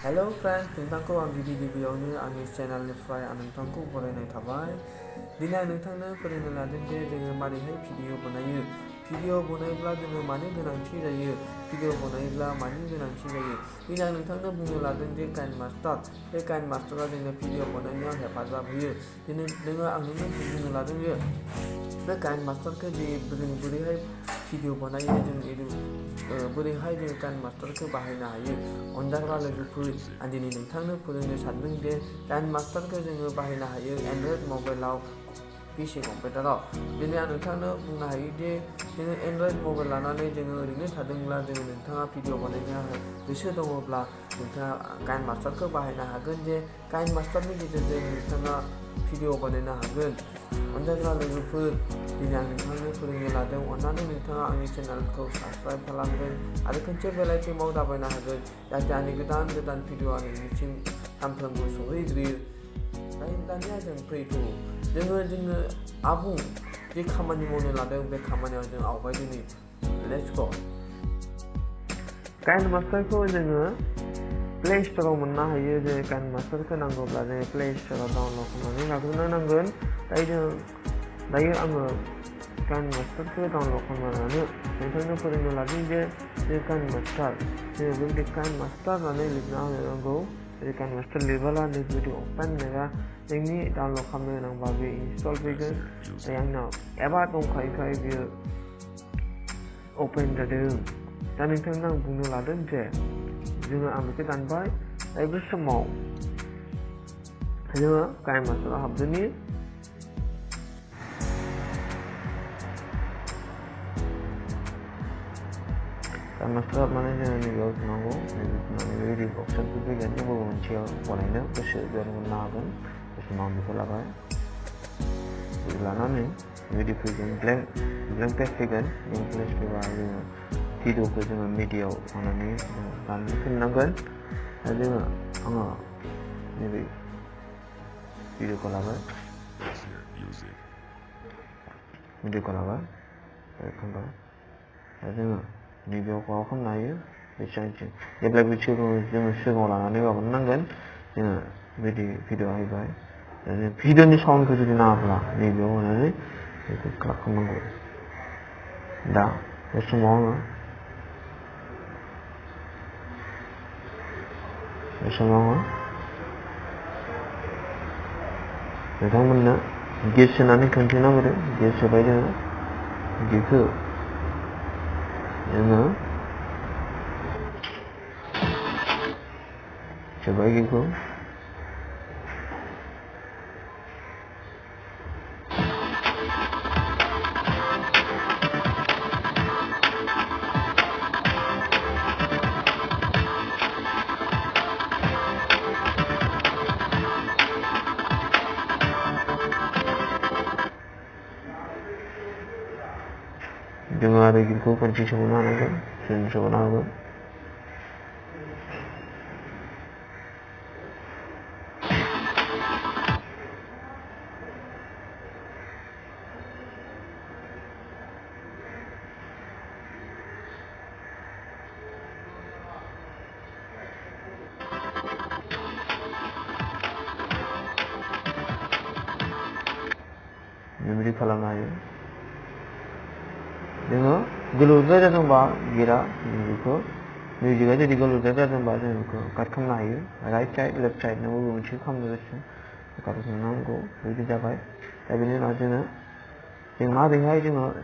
Hello friends, नोंथांखौ आं गिबियावनो आंनि चेनेलनिफ्राय नोंथांखौ बरायनाय थाबाय। दिनै आं नोंथांनो फोरोंनो लादों जे जोङो मारैहाय भिडिअ बनायो। भिडिअ बनायोब्ला जोङो मानि गोनांथि जायो, भिडिअ बनायोब्ला मानि गोनांथि जायो। दिनै आं नोंथांनो बुंनो लादों जे काइनमास्टार, बे काइनमास्टारा जोंनो भिडिअ बनायनायाव हेफाजाब होयो। दिनै आं नोंनो बुंनो लादों जे बे काइनमास्टारखौ बोरैहाय भिडिअ बनायो, बोरैहाय जों काइनमास्टारखौ बाहायनो हायो। अनजाग्रा लोगोफोर, आं दिनै नोंथांनो फोरोंनो सानदों जे काइनमास्टारखौ जोङो बाहायनो हायो एन्ड्रइड मबाइलाव, पिसि कम्पिउटाराव। दिनै आं नोंथांनो बुंनो हायो दि जोङो एन्ड्रइड मबाइल लानानै जोङो ओरैनो थादोंब्ला नोंथाङा भिडिअ बानायनो गोसो दङब्ला नोंथाङा काइनमास्टारखौ बाहायनो हागोन। जे काइनमास्टारनि गेजेरजों नोंथाङा भिडिअ बानायनो हागोन। अनजाग्रा लोगोफोर, दिनै आं नोंथांनो फोरोंनो लादों, अन्नानै नोंथाङा आंनि चेनेलखौ साबस्क्राइब खालामगोन आरो खनसे बेल आइकनआव दाबायना होगोन, जाहाथे आंनि गोदान भिडिअ नोंनिसिम सानफ्रोमबो सहैग्रोयो। दानिया जों फैगौ जोङो आबुं जे खामानि मावनो लादों, बे खामानियाव जों आवगायदोनि। Let's go. काइनमास्टारखौ जोङो प्ले स्ट'राव मोननो हायो। जे काइनमास्टारखौ नांगौब्ला जोङो प्ले स्ट'राव डाउनलड खालामनानै लाग्रोनो नांगोन। दायो आङो काइनमास्टारखौ डाउनलड खालामनानै नोंथांनो फोरोंनो लादों जे काइनमास्टार, जोङो बेबायदि काइनमास्टार होननानै लिरना होनो नांगौ। बे काइनमास्टार लिरबोला बेबायदि अपेन एबा नोंनि डाउनलड खालामनो गोनांबा बे इनस्टल फैगोन। आंनाव एबा दंखायोखाय बेयो अपेन जादों। दा नोंथांनो आं बुंनो लादों जे आं बेखौ दानबाय। दा बे समाव जोङो काइनमास्टाराव हाबदोनि। काइनमास्टार हाबनानै जोङो नैबेयाव थुनांगौ। बेबायदि अपसनफोर फैगोन। जों बबे मोनसेयाव बनायनो गोसो बेयाव मोननो हागोन। बे समाव आं बेखौ लाबाय। बिदि लानानै बेबायदि फैगोन, ब्लेंक पेज फैगोन। ब्लेंक पेज फैबा जोङो भिडिअखौ जोङो मिडियायाव थांनानै दाननो फिननांगोन। दा आङो नैबे भिडिअखौ लाबाय, बेरखांबाय। दा जोङो नैबेयाव माबा खालामनो हायो, बेसेबांसिम जेब्ला भिडिअखौ जोङो सिगाङाव लानानै माबानो नांगोन। जोङो बिदि भिडिअ हैबाय। भिडिअनि साउन्डखौ जुदि नाङाब्ला नैबेयाव होनानै बेखौ क्लिक खालामनांगौ। दा बे समाव आङो नोंथांमोननो गेस होनानै खोन्थिनांगौ। गेस होबाय जोङो बेखौ सोबाय बेखौ। जोङो आरो बेखौ खनसे सोबावनो हानांगोन, सोबावनो हागोन। बेबायदि खालामनो हायो। जोङो गोलोद्राय जादोंबा गिरा बेखौ मिउजिकआ जुदि गोलोद्राय जादोंबा जों बेखौ काट खालामनो हायो। राइट साइड लेफ्ट साइड नों बबे मोनसे खालामनो गोसो काट खालामनांगौ। बिदि जाबाय। दा बेनि उनाव जों माबोरैहाय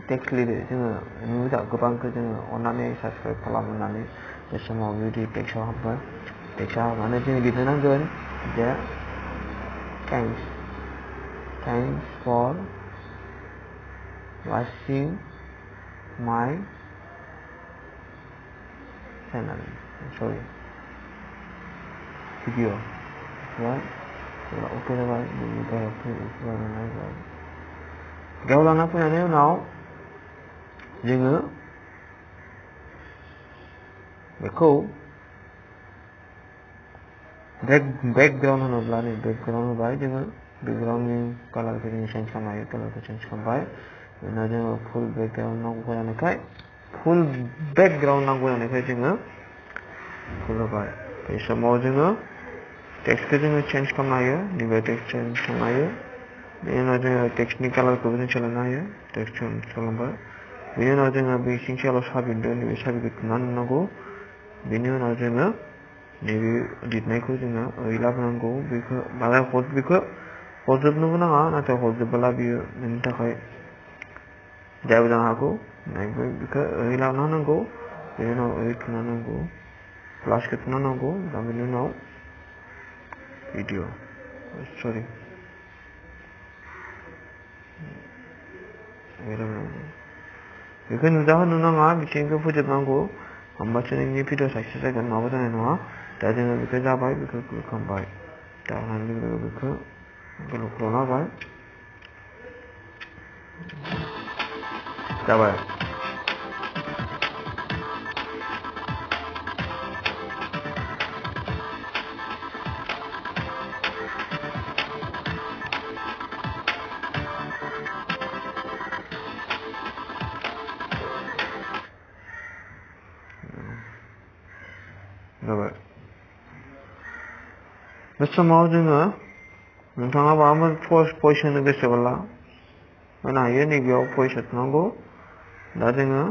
टेक्स्ट लिरो। जोङो नुयो गोबांखौ जोङो अन्नानै साबस्क्राइब खालाम होननानै। बे समाव बिदि टेक्स्टआव हाबबाय। टेक्स्टआव हाबनानै जों लिरनो नांगोन जे थेंक्स फर वाचिं माय चैनल, सॉरी वीडियो। ओके जाबाय। बेयाव लाना फैनायनि उनाव जोङो बेखौ बेकग्राउन्ड होनोब्ला नै बेकग्राउन्ड होबाय। जोङो बेकग्राउन्डनि कालारखौ जों चेन्ज खालामनो हायो। कालारखौ चेन्ज खालामबाय। उनाव जोङो फुल बेकग्राउन्ड नांगौ जानायखाय जोङो फुल होबाय। बे समाव जोङो टेक्सटखौ जोङो चेन्ज खालामनो हायो नैबे टेक्स्ट चेन्ज खालामनो हायो बेनि उनाव जोङो टेक्स्टनि कालारखौबो जों सोलायनो हायो टेक्स्ट चेन्ज खालामबाय बेनि उनाव जोङो बे सिंसेलाव साबमिट दं नैबे साबमिटखौ थुनानै होनांगौ बेनि उनाव जोङो नैबे लिरनायखौ जोङो ओरै लाबोनांगौ बेखौ बाङाय बेखौ हरजोबनोबो नाङा नाथाय हरजोबोला बियो नोंनि थाखाय जायाबो जानो हागौ बेखौ ओरै लाबोना होनांगौ बेनि उनाव ओरै थुना होनांगौ प्लासखौ थुना होनांगौ दा बेनि उनाव भिडिअ सरि बेखौ नुजाहोनो नाङा बिथिंखौ फोजोबनांगौ होमबासो नोंनि भिडिअ साक्सेस जागोन नङाबा जानाय नङा दा जोङो बेखौ जाबाय बेखौ क्लिक खालामबाय दा होनानै बेखौ गोलाव खालामना होबाय जाबाय बे समाव जोङो नोंथाङा माबाफोर भइस होनो गोसोब्ला होनो हायो नैबेयाव भइस थुनांगौ दा जोङो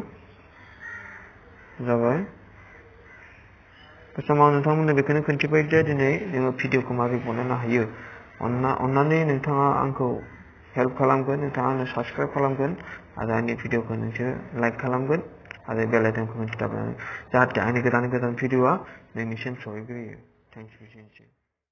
जाबाय बे समाव नोंथांमोननो बेखौनो खोन्थिबाय जे दिनै जोङो भिडिअखौ माबोरै बनायनो हायो अन्नानै नोंथाङा आंखौ हेल्प खालामगोन नोंथाङा आंनो साबस्क्राइब खालामगोन आरो आंनि भिडिअखौ नोंसोर लाइक खालामगोन आरो बेल आइकनखौ दाबनानै जाहाथे आंनि गोदान भिडिअआ नोंनिसिम सहैग्रोयो थेंक्स